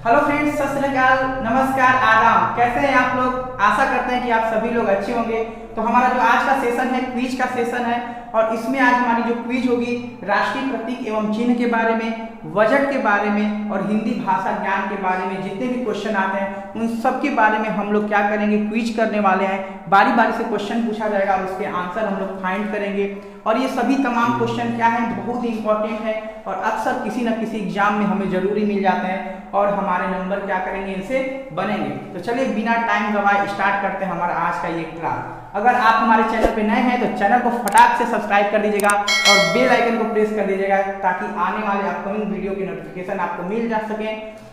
Hello friends, सत श्री अकाल, नमस्कार, आदाब। कैसे हैं आप लोग? आशा करते हैं कि आप सभी लोग अच्छे होंगे। तो हमारा जो आज का सेशन है क्विज का सेशन है और इसमें आज हमारी जो क्विज होगी राष्ट्रीय प्रतीक एवं चिन्ह के बारे में, बजट के बारे में और हिंदी भाषा ज्ञान के बारे में जितने भी क्वेश्चन आते हैं उन सब के बारे में हम लोग क्या करेंगे, क्विज करने वाले हैं। बारी बारी से क्वेश्चन पूछा जाएगा और उसके आंसर हम लोग फाइंड करेंगे। और ये सभी तमाम क्वेश्चन क्या है, बहुत ही इंपॉर्टेंट है और अक्सर किसी न किसी एग्जाम में हमें जरूरी मिल जाते हैं और हमारे नंबर क्या करेंगे, इनसे बनेंगे। तो चलिए बिना टाइम गवाए स्टार्ट करते हैं हमारा आज का ये क्लास। अगर आप हमारे चैनल पे नए हैं तो चैनल को फटाक से सब्सक्राइब कर दीजिएगा और बेल आइकन को प्रेस कर दीजिएगा ताकि आने वाले अपकमिंग वीडियो की नोटिफिकेशन आपको मिल जा सके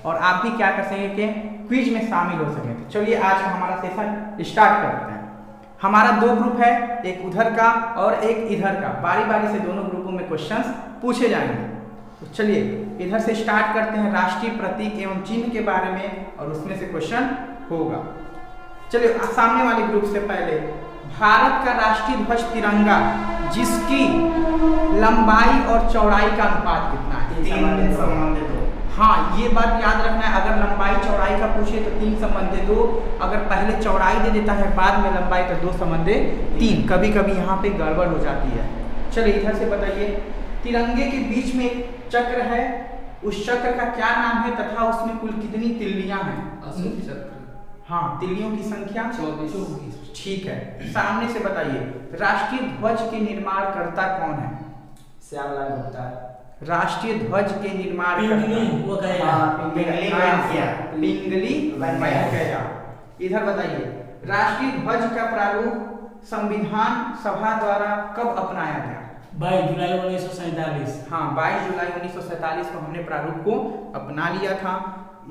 और आप भी क्या कर सकें कि क्विज में शामिल हो सकें। तो चलिए आज का हमारा सेशन स्टार्ट करते हैं। हमारा दो ग्रुप है, एक उधर का और एक इधर का। बारी बारी से दोनों ग्रुपों में क्वेश्चंस पूछे जाएंगे। तो चलिए इधर से स्टार्ट करते हैं राष्ट्रीय प्रतीक एवं चिन्ह के बारे में और उसमें से क्वेश्चन होगा। चलिए सामने वाले ग्रुप से पहले, भारत का राष्ट्रीय ध्वज तिरंगा जिसकी लंबाई और चौड़ाई का अनुपात कितना है? 3:2। हाँ, ये बात याद रखना है। अगर लंबाई चौड़ाई का पूछे तो 3:2, अगर पहले चौड़ाई दे देता है बाद में लंबाई तो 2:3। कभी कभी यहाँ पे गड़बड़ हो जाती है। चलिए इधर से बताइए, तिरंगे के बीच में एक चक्र है, उस चक्र का क्या नाम है तथा उसमें कुल कितनी तिल्लियां हैं? अशोक चक्र। हाँ, तिल्लियों की संख्या 24। ठीक है। सामने से बताइए, राष्ट्रीय ध्वज के निर्माणकर्ता कौन है? श्यामलाल गुप्ता। राष्ट्रीय ध्वज के निर्माण पिंगली वैंकैया। इधर बताइए, राष्ट्रीय ध्वज का प्रारूप संविधान सभा द्वारा कब अपनाया गया? 22 जुलाई 1947। हाँ, 22 जुलाई 1947 को हमने प्रारूप को अपना लिया था।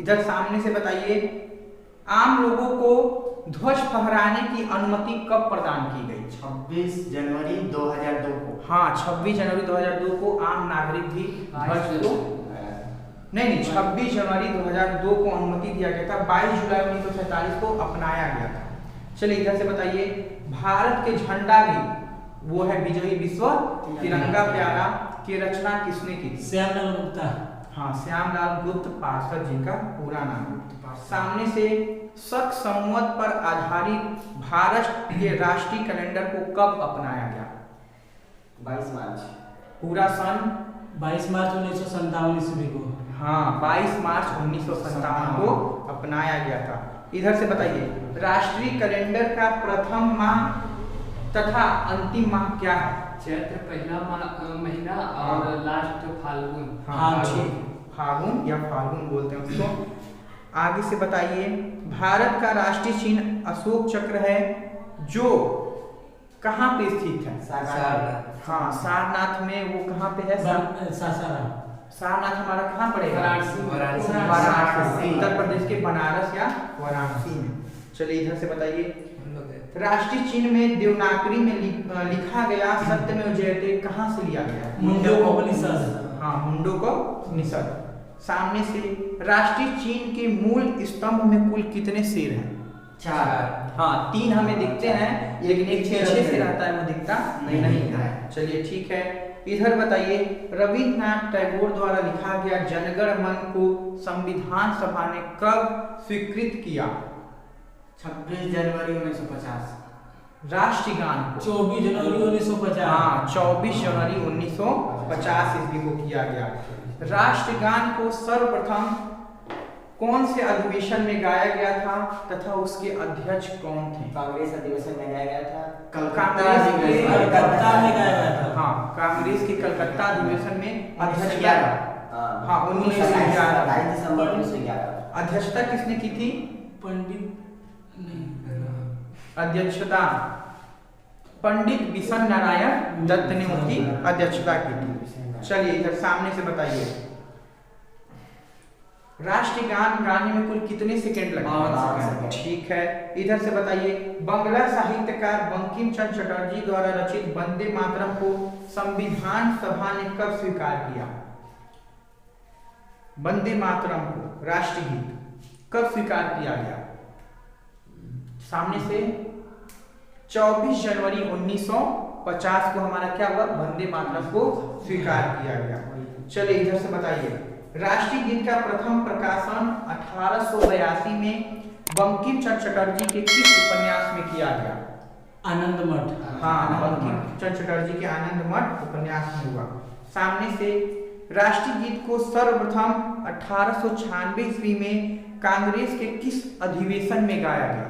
इधर सामने से बताइए, आम लोगों को ध्वज फहराने की अनुमति कब प्रदान की गई? 26 जनवरी 2002 को। हाँ, 26 जनवरी 2002 को आम नागरिक भी ध्वज को नहीं 26 जनवरी 2002 को अनुमति दिया गया था। 22 जुलाई 1947 को अपनाया गया था। चलिए इधर से बताइए, भारत के झंडा की वो है विजयी विश्व तिरंगा प्यारा की रचना किसने की? श्यामलाल गुप्ता। हाँ, श्यामलाल गुप्त पार्षद जी का पूरा नाम। सामने से शक संवत पर आधारित भारत के राष्ट्रीय कैलेंडर को कब अपनाया गया? 22 मार्च। पूरा सन 22 मार्च 1957 ईस्वी को। हाँ, 22 मार्च 1957 को अपनाया गया था। इधर से बताइए, राष्ट्रीय कैलेंडर का प्रथम माह तथा अंतिम माह क्या है? चैत्र पहला महीना और लास्ट फाल्गुन। हाँ, फागुन या फाल्गुन बोलते हैं उसको। आगे से बताइए, भारत का राष्ट्रीय चिन्ह अशोक चक्र है जो कहाँ पे स्थित है? सारनाथ। हाँ, सारनाथ में वो कहाँ पे है? सासाराम। सारनाथ हमारा कहाँ पड़ेगा? वाराणसी। उत्तर प्रदेश के बनारस या वाराणसी में। चलिए इधर से बताइए, राष्ट्रीय चिन्ह में देवनागरी में लिखा गया सत्यमेव जयते कहाँ से लिया गया? मुंडकोपनिषद। हाँ, मुंडकोपनिषद। सामने से, राष्ट्रीय चिन्ह के मूल स्तंभ में कुल कितने शेर हैं? 4। हाँ, 3 हमें दिखते हैं लेकिन एक पीछे से रहता है, वो दिखता नहीं है। चलिए ठीक है। इधर बताइए, रविन्द्रनाथ टैगोर द्वारा लिखा गया जनगण मन को संविधान सभा ने कब स्वीकृत किया? 26 जनवरी 1950। राष्ट्रगान को 24 जनवरी 1950। हाँ, 24 जनवरी 1950 ईस्वी को किया गया। राष्ट्रगान को सर्वप्रथम कौन से अधिवेशन में गाया गया था तथा उसके अध्यक्ष कौन थे? कांग्रेस अधिवेशन में गाया गया था। कांग्रेस के कलकत्ता में गाया गया था। हाँ, कांग्रेस के कलकत्ता अधिवेशन में अध्यक्षता 1911। हाँ, 1911। 22 दिसंबर 1911। अध्यक्षता किसने की थी? पंडित अध्यक्षता पंडित बिशन नारायण दत्त ने उनकी अध्यक्षता की थी। चलिए इधर सामने से बताइए, राष्ट्रीय गान गाने में कुल कितने सेकंड लगते? ठीक है। इधर से बताइए, बंगला साहित्यकार बंकिम चंद्र चटर्जी द्वारा रचित वंदे मातरम को संविधान सभा ने कब स्वीकार किया? वंदे मातरम को राष्ट्रीय गीत कब स्वीकार किया गया? सामने से 24 जनवरी 1950 को हमारा क्या हुआ? वंदे मातरम को स्वीकार किया गया। चलिए इधर से बताइए, राष्ट्रीय गीत का प्रथम प्रकाशन 1882 में बंकिम चंद्र चटर्जी के किस उपन्यास में किया गया? आनंद मठ। हाँ, बंकिम चंद्र चटर्जी के आनंद मठ उपन्यास में हुआ। सामने से राष्ट्रीय गीत को सर्वप्रथम 1896 ईस्वी में कांग्रेस के किस अधिवेशन में गाया गया?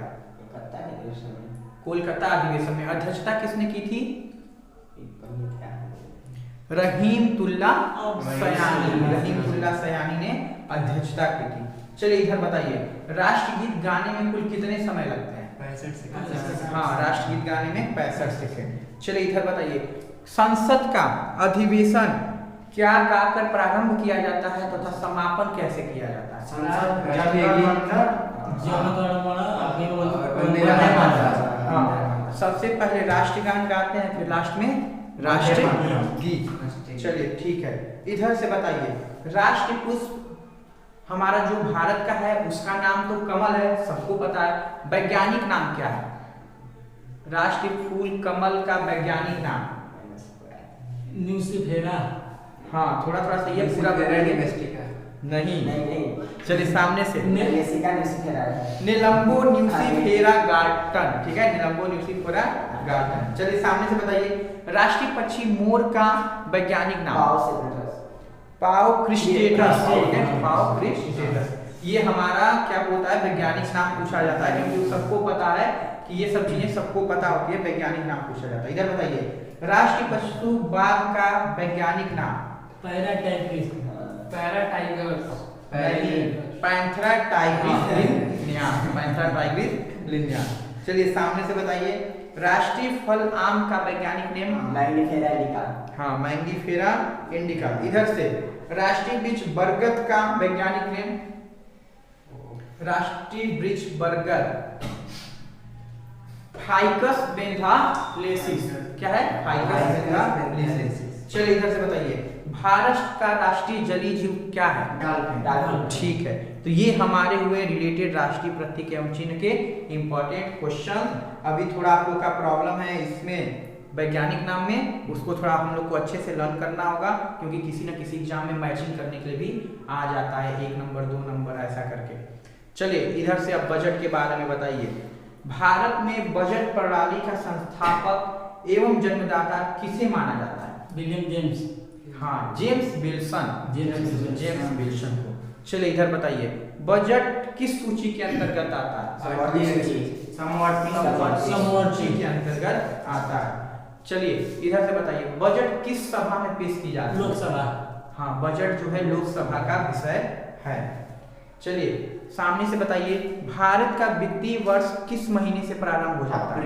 कोलकाता अधिवेशन में। अध्यक्षता किसने की थी? रहीमतुल्ला सयानी ने अध्यक्षता की थी। चलिए इधर बताइए, राष्ट्रगीत गाने में कुल कितने समय लगते हैं? 65 सेकंड। हाँ, राष्ट्रगीत गाने में 65 सेकंड। चलिए इधर बताइए, संसद का अधिवेशन क्या गाकर प्रारंभ किया जाता है तथा समापन कैसे किया जाता है? हाँ, सबसे पहले राष्ट्रगान गाते हैं, फिर लास्ट में राष्ट्रगीत। चलिए ठीक है, इधर से बताइए, राष्ट्रीय पुष्प हमारा जो भारत का है उसका नाम तो कमल है, सबको पता है। वैज्ञानिक नाम क्या है? राष्ट्रीय फूल कमल का वैज्ञानिक नाम? न्यूसिफेरा। हाँ, थोड़ा थोड़ा सही है, पूरा नहीं। चलिए सामने से, निलंबो न्यूसिफेरा गार्टन। ठीक है, निलंबो न्यूसिफेरा गार्टन। चलिए सामने से बताइए, राष्ट्रीय पक्षी मोर का वैज्ञानिक नाम? पाव क्रिस्टेटस। ठीक है, पाव क्रिस्टेटस। ये हमारा क्या होता है, वैज्ञानिक नाम पूछा जाता है, क्योंकि सबको पता है कि ये सब चीजें सबको पता होती है, वैज्ञानिक नाम पूछा जाता है। इधर बताइए, राष्ट्रीय पशु बाघ का वैज्ञानिक नाम? पैरा टाइग्रिस। पैरा टाइगर्स। पैंथेरा टाइग्रिस लिनिया। चलिए सामने से बताइए, राष्ट्रीय फल आम का वैज्ञानिक नेम? मैंगिफेरा इंडिका। हाँ, मैंगिफेरा इंडिका। इधर से, राष्ट्रीय वृक्ष बरगद का वैज्ञानिक नेम? राष्ट्रीय वृक्ष बरगद फाइकस बेंथालेसिस। क्या है? फाइकस बेंथालेसिस। चलिए इधर से बताइए, भारत का राष्ट्रीय जलीय जीव क्या है? डॉल्फिन। ठीक है, तो ये हमारे हुए रिलेटेड राष्ट्रीय प्रतीक एवं चिन्ह के इंपॉर्टेंट क्वेश्चन। अभी थोड़ा आप लोग का प्रॉब्लम है इसमें वैज्ञानिक नाम में, उसको थोड़ा हम लोग को अच्छे से लर्न करना होगा, क्योंकि किसी न किसी एग्जाम में मैचिंग करने के लिए भी आ जाता है, 1 नंबर 2 नंबर ऐसा करके। चलिए इधर से अब बजट के बारे में बताइए, भारत में बजट प्रणाली का संस्थापक एवं जन्मदाता किसे माना जाता है? William James. हाँ, जेम्स विल्सन। जेम्स विल्सन को। चलिए इधर बताइए, बजट किस सूची के अंतर्गत आता है? समवर्ती के अंतर्गत आता है। चलिए इधर से बताइए, बजट किस सभा में पेश की जाती है? लोकसभा। हाँ, बजट जो है लोकसभा का विषय है। चलिए सामने से बताइए, भारत का वित्तीय वर्ष किस महीने से प्रारंभ हो जाता है?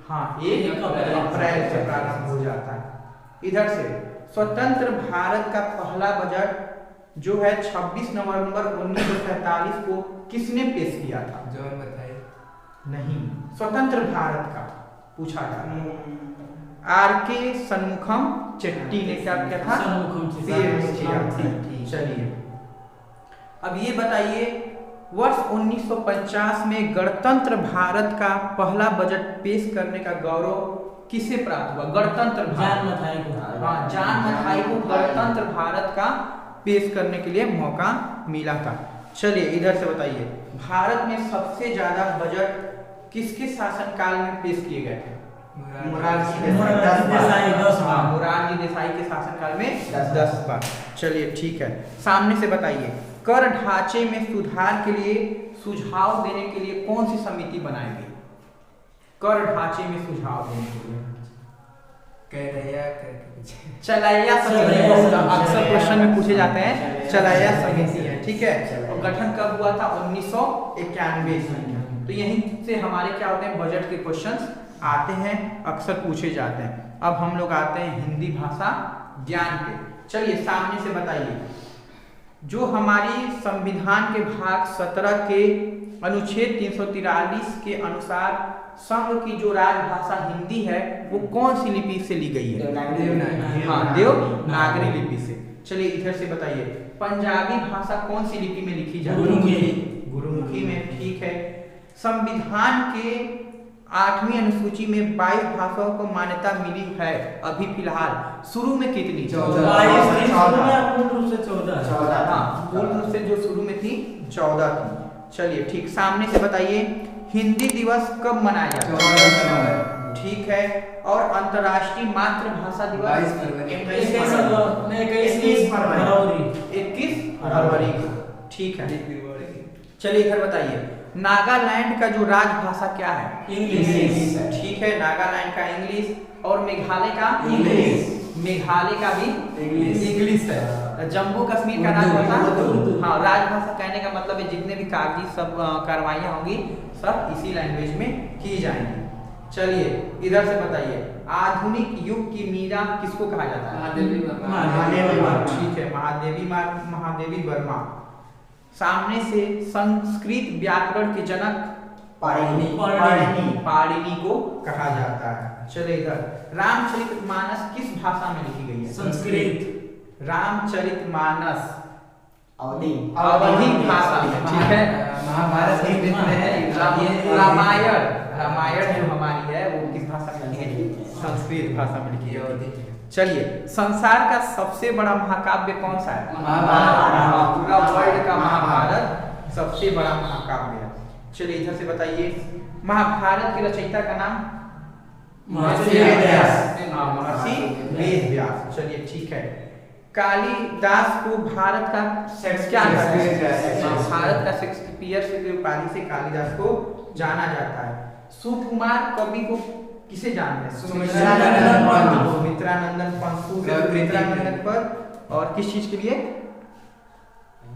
हाँ, 1 अप्रैल से प्रारंभ हो जाता है। इधर से, स्वतंत्र भारत का पहला बजट जो है 26 नवंबर 1947 को किसने पेश किया था? जॉन बताइए। नहीं, स्वतंत्र भारत का पूछा था। आर.के. सन्मुखम चेट्टी ने क्या किया था? चलिए अब ये बताइए, वर्ष 1950 में गणतंत्र भारत का पहला बजट पेश करने का गौरव किसे प्राप्त हुआ? गणतंत्र जान मथाई को। हाँ, जान मथाई को गणतंत्र भारत का पेश करने के लिए मौका मिला था। चलिए इधर से बताइए, भारत में सबसे ज्यादा बजट किसके शासनकाल में पेश किए गए थे? मोरारजी देसाई के शासनकाल में 10 बार। चलिए ठीक है, सामने से बताइए, कर ढांचे में सुधार के लिए सुझाव देने के लिए कौन सी समिति बनाई गई? कर ढांचे में सुझाव देने के लिए चलाया समिति, अक्सर क्वेश्चन में पूछे जाते हैं, चलाया समिति है। ठीक है, और गठन कब हुआ था? 1991 में। तो यहीं से हमारे क्या होते हैं, बजट के क्वेश्चंस आते हैं, अक्सर पूछे जाते हैं। अब हम लोग आते हैं हिंदी भाषा ज्ञान पे। चलिए सामने से बताइए, जो हमारी संविधान के भाग 17 के अनुच्छेद 343 के अनुसार संघ की जो राजभाषा हिंदी है वो कौन सी लिपि से ली गई है? हाँ, देवनागरी लिपि से। चलिए इधर से बताइए, पंजाबी भाषा कौन सी लिपि में लिखी जाती है? गुरुमुखी में। ठीक है, संविधान के 8वीं अनुसूची में 22 भाषाओं को मान्यता मिली है अभी फिलहाल। शुरू में कितनी? 22 थी, शुरू में पूर्ण रूप से 14 है। 14 हाँ, पूर्ण रूप से जो शुरू में थी 14 थी। चलिए ठीक, सामने से बताइए हिंदी दिवस कब मनाया जाता है? 14 सितंबर। ठीक है। और अंतर्राष्ट्रीय मातृभाषा दिवस 22 फरवरी। 21 फरवरी को। ठीक है। चलिए इधर बताइए नागालैंड का जो राजभाषा क्या है? इंग्लिश। ठीक है, नागालैंड का इंग्लिश। और मेघालय का इंग्लिश। मेघालय का भी इंग्लिश है। जम्मू कश्मीर का राजभाषा उर्दू। हाँ, राजभाषा कहने का मतलब है जितने भी कागजी सब कार्रवाइयाँ होंगी सब इसी लैंग्वेज में की जाएंगी। चलिए इधर से बताइए आधुनिक युग की मीरा किसको कहा जाता है? महादेवी वर्मा। महादेवी वर्मा। ठीक है, महादेवी वर्मा। सामने से संस्कृत व्याकरण के जनक पाणिनि को कहा जाता है। चलिए इधर रामचरितमानस किस भाषा में लिखी गई है? संस्कृत। रामचरितमानस अवधि अवधी भाषा में। ठीक है। महाभारत के मित्र है रामायण जो हमारी है वो किस भाषा में लिखी गई है? संस्कृत भाषा में लिखी गई है। चलिए संसार का सबसे बड़ा महाकाव्य कौन सा है? महाभारत। पूरा वर्ल्ड का महाभारत सबसे बड़ा महाकाव्य है। चलिए इधर से बताइए महाभारत के रचयिता का नाम? महर्षि वेदव्यास। महर्षि वेदव्यास। चलिए ठीक है। कालिदास को भारत का क्या कहते हैं? भारत का शेक्सपियर की उपाधि से कालिदास को जाना जाता है। सुकुमार कवि को किसे जानते हैं? सुमित्रानंदन पंत। सुमित्रानंदन पंत। सुमित्रानंदन पर और किस चीज के लिए?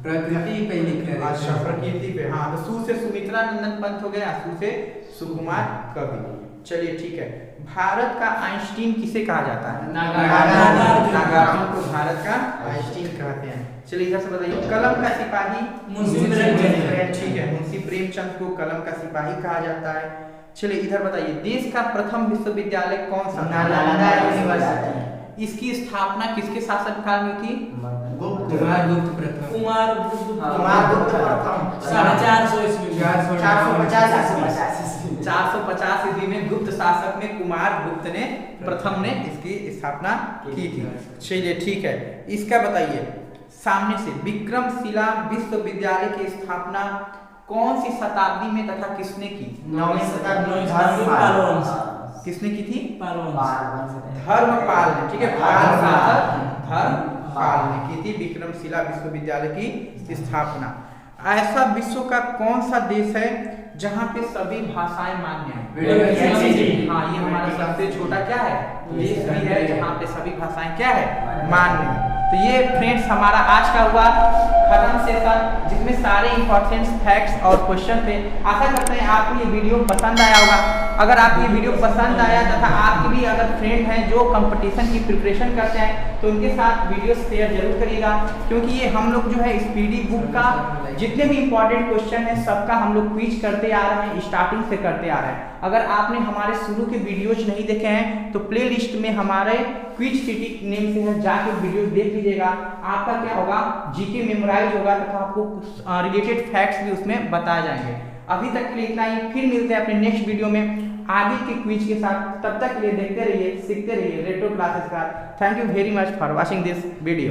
प्रकृति पे लिखे। अच्छा, प्रकृति पे। हाँ, तो सु से सुमित्रानंदन पंत हो गया, सु से सुकुमार कवि। चलिए ठीक है। भारत का आइंस्टीन किसे कहा जाता है? नागार्जुन को भारत का आइंस्टीन कहते हैं। चलिए इधर से बताइए कलम का सिपाही? मुंशी प्रेमचंद। ठीक है, मुंशी प्रेमचंद को कलम का सिपाही कहा जाता है। चलिए इधर बताइए देश का प्रथम विश्वविद्यालय कौन सा? नालंदा यूनिवर्सिटी। इसकी स्थापना किसके शासनकाल में थी? कुमार गुप्त प्रथम। कुमार गुप्त प्रथम। 450 ईस्वी। 450 ईस्वी में गुप्त शासक में कुमार गुप्त ने प्रथम ने इसकी स्थापना की थी। चलिए ठीक है। इसका बताइए सामने से विक्रमशिला विश्वविद्यालय की स्थापना कौन सी शताब्दी में तथा किसने की? 9वीं शताब्दी। किसने की थी? पालवंश। धर्मपाल ने। ठीक है, पाल शासक धर्मपाल ने की थी विक्रमशिला विश्वविद्यालय की स्थापना। ऐसा विश्व का कौन सा देश है जहाँ पे सभी भाषाएं मान्य है? हाँ, ये हमारा सबसे छोटा क्या है? देश भी है जहाँ पे सभी भाषाएं क्या है? मान्य है। तो ये फ्रेंड्स हमारा आज का हुआ खत्म सेशन जिसमें सारे इंपॉर्टेंट फैक्ट्स और क्वेश्चन थे। आशा करते हैं आपको ये वीडियो पसंद आया होगा। अगर आपको ये वीडियो पसंद आया तथा आपके भी अगर फ्रेंड हैं जो कंपटीशन की प्रिपरेशन करते हैं तो उनके साथ वीडियो शेयर जरूर करिएगा, क्योंकि ये हम लोग जो है स्पीडी बुक का जितने भी इंपॉर्टेंट क्वेश्चन है सबका हम लोग क्विज करते आ रहे हैं, स्टार्टिंग से करते आ रहे हैं। अगर आपने हमारे शुरू के वीडियोज नहीं देखे हैं तो प्ले लिस्ट में हमारे क्विज सिटी नेम से है, जाके वीडियो देख लीजिएगा। आपका क्या होगा? जीके मेमोराइज होगा तथा आपको कुछ रिलेटेड फैक्ट्स भी उसमें बताए जाएंगे। अभी तक के लिए इतना ही, फिर मिलते हैं अपने नेक्स्ट वीडियो में आगे के क्विज के साथ। तब तक के लिए देखते रहिए, सीखते रहिए रेट्रो क्लासेस का। Thank you very much for watching this video.